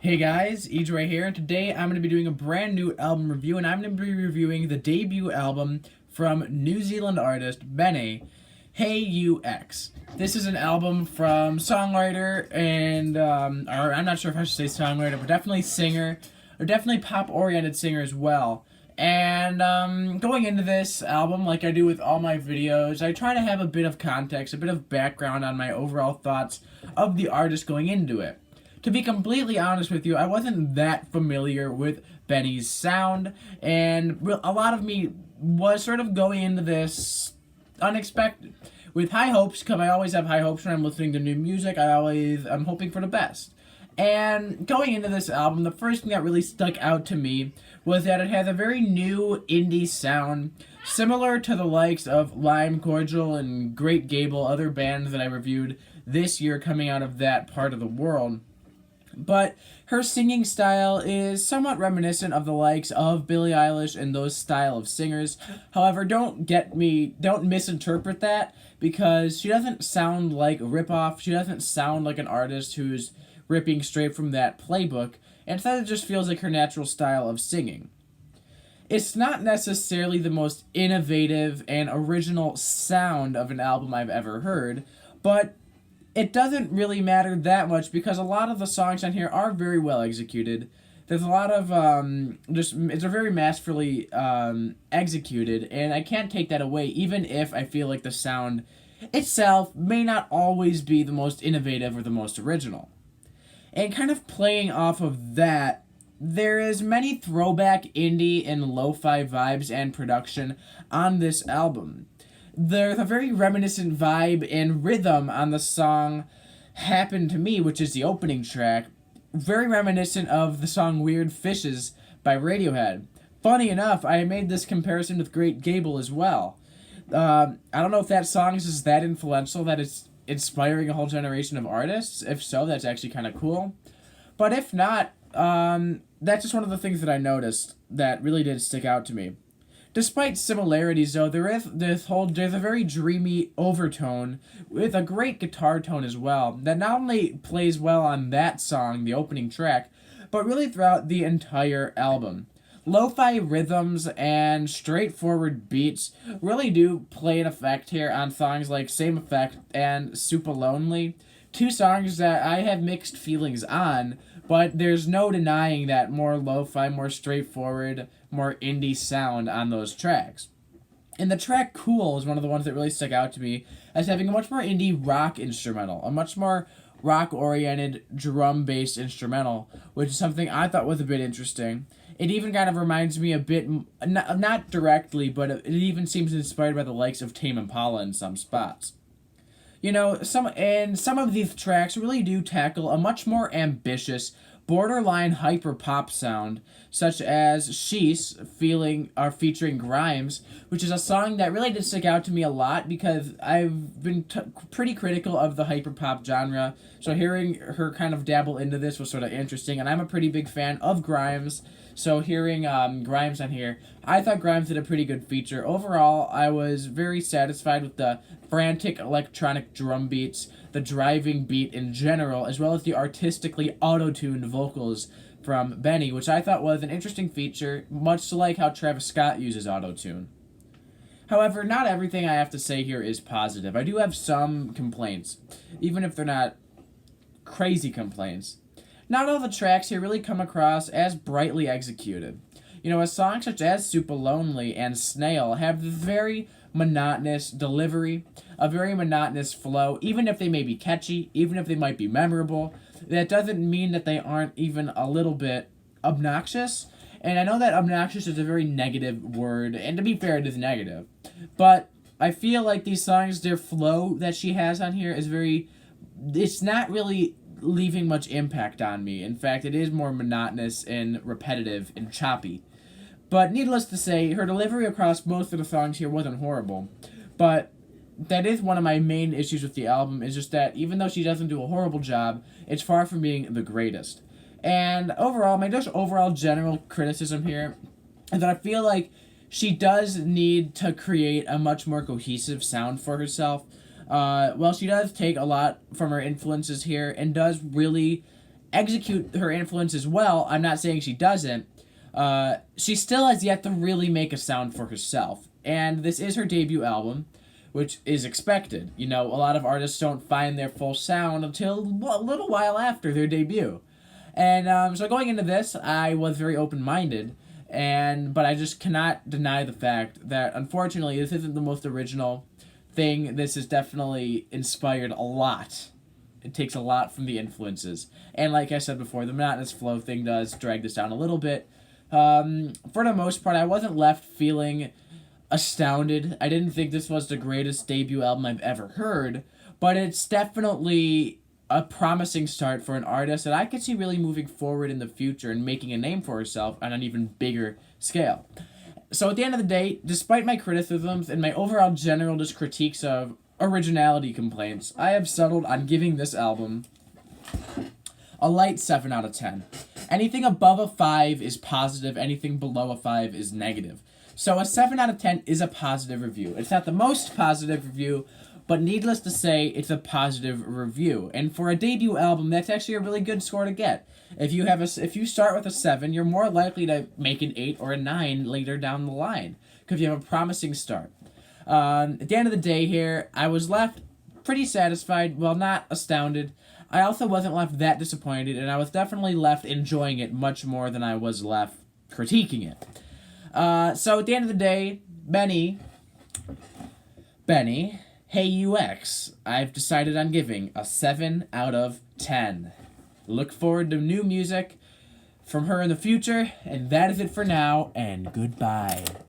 Hey guys, Edre here, and today I'm going to be doing a brand new album review, and I'm going to be reviewing the debut album from New Zealand artist Benee, Hey You X. This is an album from songwriter and, or I'm not sure if I should say songwriter, but definitely singer, or definitely pop-oriented singer as well. And going into this album, like I do with all my videos, I try to have a bit of context, a bit of background on my overall thoughts of the artist going into it. To be completely honest with you, I wasn't that familiar with Benee's sound, and a lot of me was sort of going into this unexpected. With high hopes, because I always have high hopes when I'm listening to new music, I'm hoping for the best. And going into this album, the first thing that really stuck out to me was that it has a very new indie sound, similar to the likes of Lime Cordial and Great Gable, other bands that I reviewed this year coming out of that part of the world. But her singing style is somewhat reminiscent of the likes of Billie Eilish and those style of singers. However, don't misinterpret that, because she doesn't sound like a ripoff. She doesn't sound like an artist who's ripping straight from that playbook. Instead, it just feels like her natural style of singing. It's not necessarily the most innovative and original sound of an album I've ever heard, but it doesn't really matter that much because a lot of the songs on here are very well executed. There's a lot of it's a very masterfully executed, and I can't take that away, even if I feel like the sound itself may not always be the most innovative or the most original. And kind of playing off of that, there is many throwback indie and lo-fi vibes and production on this album. There's a very reminiscent vibe and rhythm on the song Happen to Me, which is the opening track, very reminiscent of the song Weird Fishes by Radiohead. Funny enough, I made this comparison with Great Gable as well. I don't know if that song is just that influential that it's inspiring a whole generation of artists. If so, that's actually kind of cool. But if not, that's just one of the things that I noticed that really did stick out to me. Despite similarities, though, there's a very dreamy overtone with a great guitar tone as well that not only plays well on that song, the opening track, but really throughout the entire album. Lo-fi rhythms and straightforward beats really do play an effect here on songs like Same Effect and Supalonely, two songs that I have mixed feelings on, but there's no denying that more lo-fi, more straightforward, more indie sound on those tracks. And the track Kool is one of the ones that really stuck out to me as having a much more indie rock instrumental, a much more rock-oriented drum-based instrumental, which is something I thought was a bit interesting. It even kind of reminds me a bit, not directly, but it even seems inspired by the likes of Tame Impala in some spots. You know, some of these tracks really do tackle a much more ambitious, borderline hyper pop sound, such as featuring Grimes, which is a song that really did stick out to me a lot because I've been pretty critical of the hyper pop genre. So hearing her kind of dabble into this was sort of interesting, and I'm a pretty big fan of Grimes. So hearing Grimes on here, I thought Grimes did a pretty good feature. Overall, I was very satisfied with the frantic electronic drum beats, the driving beat in general, as well as the artistically auto-tuned vocals from Benee, which I thought was an interesting feature, much like how Travis Scott uses auto-tune. However, not everything I have to say here is positive. I do have some complaints, even if they're not crazy complaints. Not all the tracks here really come across as brightly executed. You know, a song such as Supalonely and Snail have this very monotonous delivery, a very monotonous flow, even if they may be catchy, even if they might be memorable. That doesn't mean that they aren't even a little bit obnoxious. And I know that obnoxious is a very negative word, and to be fair, it is negative. But I feel like these songs, their flow that she has on here is it's not really leaving much impact on me. In fact, it is more monotonous and repetitive and choppy. But needless to say, her delivery across most of the songs here wasn't horrible. But that is one of my main issues with the album, is just that even though she doesn't do a horrible job, it's far from being the greatest. And overall, my just overall general criticism here is that I feel like she does need to create a much more cohesive sound for herself. Well, she does take a lot from her influences here and does really execute her influences well, I'm not saying she doesn't, she still has yet to really make a sound for herself. And this is her debut album, which is expected. You know, a lot of artists don't find their full sound until a little while after their debut. And so going into this, I was very open-minded, but I just cannot deny the fact that, unfortunately, this isn't the most original thing. This is definitely inspired a lot. It takes a lot from the influences. And like I said before, the monotonous flow thing does drag this down a little bit. For the most part, I wasn't left feeling astounded. I didn't think this was the greatest debut album I've ever heard, but it's definitely a promising start for an artist that I could see really moving forward in the future and making a name for herself on an even bigger scale. So at the end of the day, despite my criticisms and my overall general just critiques of originality complaints, I have settled on giving this album a light 7 out of 10. Anything above a 5 is positive, anything below a 5 is negative. So a 7 out of 10 is a positive review. It's not the most positive review, but needless to say, it's a positive review. And for a debut album, that's actually a really good score to get. If you start with a 7, you're more likely to make an 8 or a 9 later down the line, because you have a promising start. At the end of the day here, I was left pretty satisfied, well, not astounded. I also wasn't left that disappointed, and I was definitely left enjoying it much more than I was left critiquing it. So at the end of the day, Benee, Hey UX, I've decided on giving a 7 out of 10. Look forward to new music from her in the future, and that is it for now, and goodbye.